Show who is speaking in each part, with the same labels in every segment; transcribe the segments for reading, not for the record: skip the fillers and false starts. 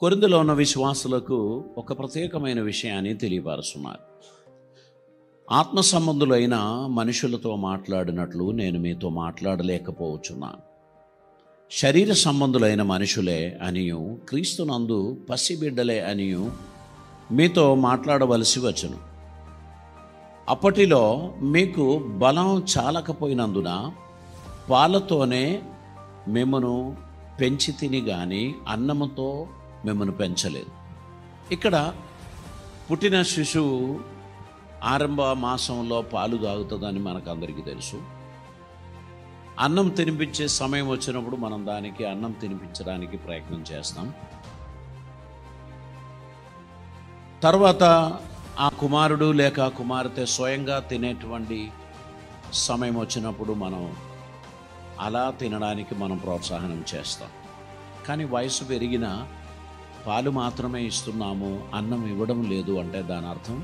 Speaker 1: కొరింథీలో ఉన్న విశ్వాసులకు ఒక ప్రత్యేకమైన విషయాన్ని తెలియపరుస్తున్నారు. ఆత్మ సంబంధులైన మనుషులతో మాట్లాడినట్లు నేను మీతో మాట్లాడలేకపోవచ్చున్నాను. శరీర సంబంధులైన మనుషులే అనియు క్రీస్తునందు పసిబిడ్డలే అనియు మీతో మాట్లాడవలసి వచ్చును. అప్పటిలో మీకు బలం చాలకపోయినందున పాలతోనే మిమ్మను పెంచి తిని గాని అన్నముతో మిమ్మను పెంచలేదు. ఇక్కడ పుట్టిన శిశువు ఆరంభ మాసంలో పాలు తాగుతుందని మనకు అందరికీ తెలుసు. అన్నం తినిపించే సమయం వచ్చినప్పుడు మనం దానికి అన్నం తినిపించడానికి ప్రయత్నం చేస్తాం. తర్వాత ఆ కుమారుడు లేక కుమార్తె స్వయంగా తినేటువంటి సమయం వచ్చినప్పుడు మనం అలా తినడానికి మనం ప్రోత్సాహనం చేస్తాం. కానీ వయసు పెరిగిన పాలు మాత్రమే ఇస్తున్నాము, అన్నం ఇవ్వడం లేదు అంటే దాని అర్థం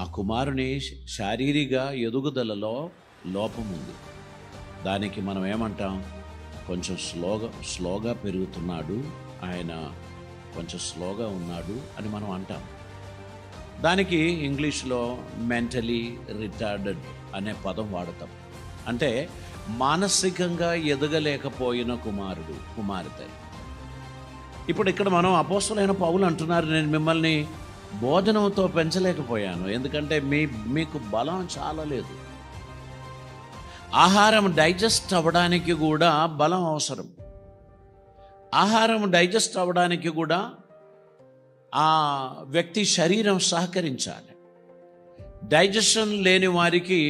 Speaker 1: ఆ కుమారుని శారీరక ఎదుగుదలలో లోపం ఉంది. దానికి మనం ఏమంటాం, కొంచెం స్లోగా పెరుగుతున్నాడు, ఆయన కొంచెం స్లోగా ఉన్నాడు అని మనం అంటాం. దానికి ఇంగ్లీష్లో మెంటలీ రిటార్డెడ్ అనే పదం వాడతాం. అంటే మానసికంగా ఎదగలేకపోయిన కుమార్తె. ఇప్పుడు ఇక్కడ మనం అపోస్తలుడైన పౌలు అంటున్నారు, నేను మిమ్మల్ని భోజనంతో పెంచలేకపోయాను, ఎందుకంటే మీకు బలం చాలలేదు. ఆహారం డైజెస్ట్ అవ్వడానికి కూడా బలం అవసరం. ఆహారం డైజెస్ట్ అవ్వడానికి కూడా ఆ వ్యక్తి శరీరం సహకరించాలి. డైజెషన్ లేని వారికి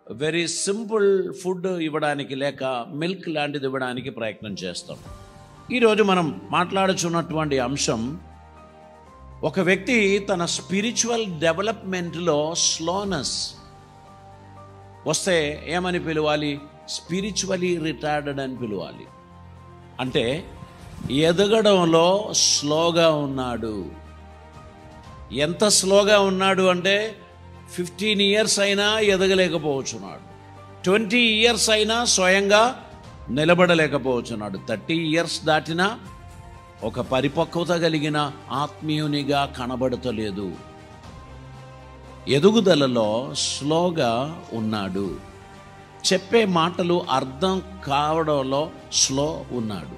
Speaker 1: వెరీ సింపుల్ ఫుడ్ ఇవ్వడానికి లేక మిల్క్ లాంటిది ఇవ్వడానికి ప్రయత్నం చేస్తాం. ఈరోజు మనం మాట్లాడుచున్నటువంటి అంశం, ఒక వ్యక్తి తన స్పిరిచువల్ డెవలప్మెంట్లో స్లోనెస్ వస్తే ఏమని పిలవాలి? స్పిరిచువలీ రిటార్డెడ్ అని పిలవాలి. అంటే ఎదగడంలో స్లోగా ఉన్నాడు. ఎంత స్లోగా ఉన్నాడు అంటే 15 years అయినా ఎదగలేకపోవచ్చున్నాడు, 20 years అయినా స్వయంగా నిలబడలేకపోవచ్చున్నాడు, 30 years దాటినా ఒక పరిపక్వత కలిగిన ఆత్మీయునిగా కనబడతలేదు. ఎదుగుదలలో స్లోగా ఉన్నాడు. చెప్పే మాటలు అర్థం కావడంలో స్లో ఉన్నాడు.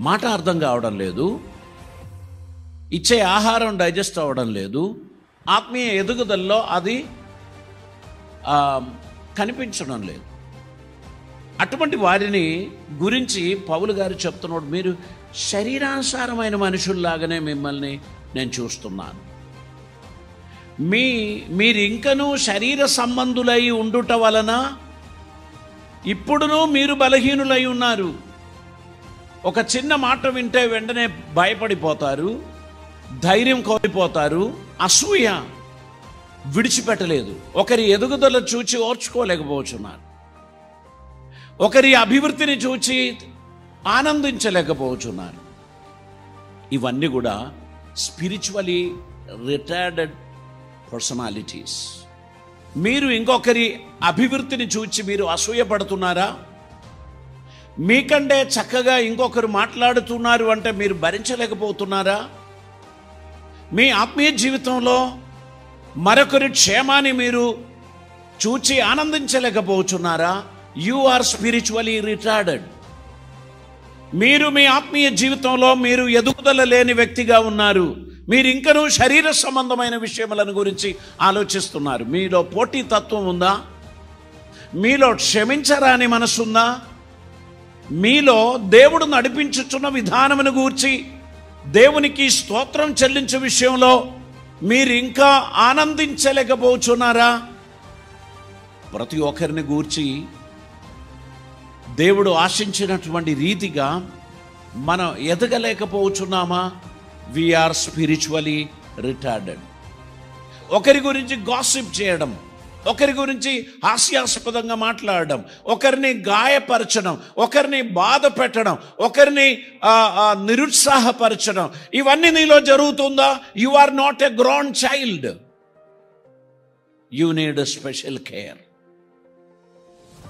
Speaker 1: మాట అర్థం కావడం లేదు, ఇచ్చే ఆహారం డైజెస్ట్ అవ్వడం లేదు, ఆత్మీయ ఎదుగుదలలో అది కనిపించడం లేదు. అటువంటి వారిని గురించి పౌలు గారు చెప్తున్నాడు, మీరు శరీరానుసారమైన మనుషుల్లాగానే మిమ్మల్ని నేను చూస్తున్నాను. మీరు ఇంకనూ శరీర సంబంధులై ఉండుట వలన ఇప్పుడునూ మీరు బలహీనులై ఉన్నారు. ఒక చిన్న మాట వింటే వెంటనే భయపడిపోతారు, ధైర్యం కోల్పోతారు, అసూయ విడిచిపెట్టలేదు. ఒకరి ఎదుగుదల చూచి ఓర్చుకోలేకపోతున్నారు, ఒకరి అభివృద్ధిని చూచి ఆనందించలేకపోతున్నారు. ఇవన్నీ కూడా స్పిరిచువలీ రిటార్డెడ్ పర్సనాలిటీస్. మీరు ఇంకొకరి అభివృద్ధిని చూచి మీరు అసూయపడుతున్నారా? మీకంటే చక్కగా ఇంకొకరు మాట్లాడుతున్నారు అంటే మీరు భరించలేకపోతున్నారా? మీ ఆత్మీయ జీవితంలో మరొకరి క్షేమాన్ని మీరు చూచి ఆనందించలేకపోతున్నారా? You are spiritually retarded. మీరు మీ ఆత్మీయ జీవితంలో మీరు ఎదుగుదల లేని వ్యక్తిగా ఉన్నారు. మీరు ఇంకనూ శరీర సంబంధమైన విషయములను గురించి ఆలోచిస్తున్నారు. మీలో పోటీతత్వం ఉందా? మీలో క్షమించరాని మనసుందా? మీలో దేవుడు నడిపించుచున్న విధానమును గూర్చి దేవునికి స్తోత్రం చెల్లించే విషయంలో మీరు ఇంకా ఆనందించలేకపోతున్నారా? ప్రతి ఒక్కరిని గూర్చి దేవుడు ఆశించినటువంటి రీతిగా మనం ఎదగలేకపోతున్నామా? We are spiritually retarded. ఒకరి గురించి గాసిప్ చేయడం, ఒకరి గురించి హాస్యాస్పదంగా మాట్లాడడం, ఒకరిని గాయపరచడం, ఒకరిని బాధ పెట్టడం, ఒకరిని నిరుత్సాహపరచడం, ఇవన్నీ నీలో జరుగుతుందా? You are not a grown child. You need special care.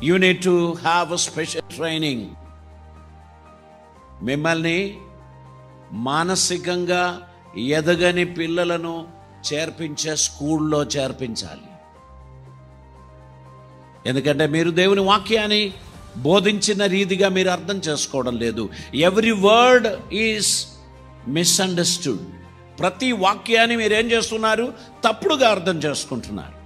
Speaker 1: You need to have special training. మిమ్మల్ని మానసికంగా ఎదగని పిల్లలను చేర్పించే స్కూల్లో చేర్పించాలి. ఎందుకంటే మీరు దేవుని వాక్యాన్ని బోధించిన రీతిగా మీరు అర్థం చేసుకోవడం లేదు. Every word is misunderstood. ప్రతి వాక్యాన్ని మీరు ఏం చేస్తున్నారు? తప్పుడుగా అర్థం చేసుకుంటున్నారు.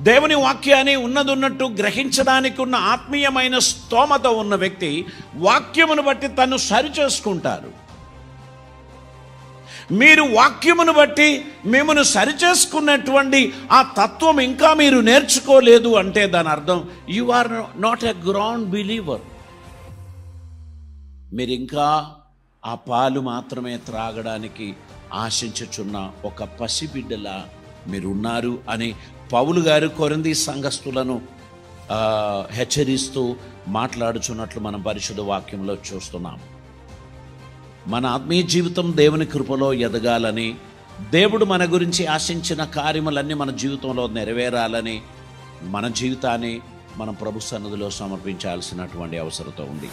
Speaker 1: దేవుని వాక్యాన్ని ఉన్నట్టు గ్రహించడానికి ఉన్న ఆత్మీయమైన స్తోమత ఉన్న వ్యక్తి వాక్యమును బట్టి తను సరిచేసుకుంటారు. మీరు వాక్యమును బట్టి మిమ్మల్ని సరిచేసుకున్నటువంటి ఆ తత్వం ఇంకా మీరు నేర్చుకోలేదు అంటే దాని అర్థం you are not a ground believer. మీరు ఇంకా ఆ పాలు మాత్రమే త్రాగడానికి ఆశించుచున్న ఒక పసిబిడ్డలా మీరున్నారు అని పౌలు గారు కొరింథీ సంఘస్థులను హెచ్చరిస్తూ మాట్లాడుచున్నట్లు మనం పరిశుద్ధ వాక్యంలో చూస్తున్నాం. మన ఆత్మీయ జీవితం దేవుని కృపలో ఎదగాలని, దేవుడు మన గురించి ఆశించిన కార్యములన్నీ మన జీవితంలో నెరవేరాలని మన జీవితాన్ని మనం ప్రభు సన్నిధిలో సమర్పించాల్సినటువంటి అవసరత ఉంది.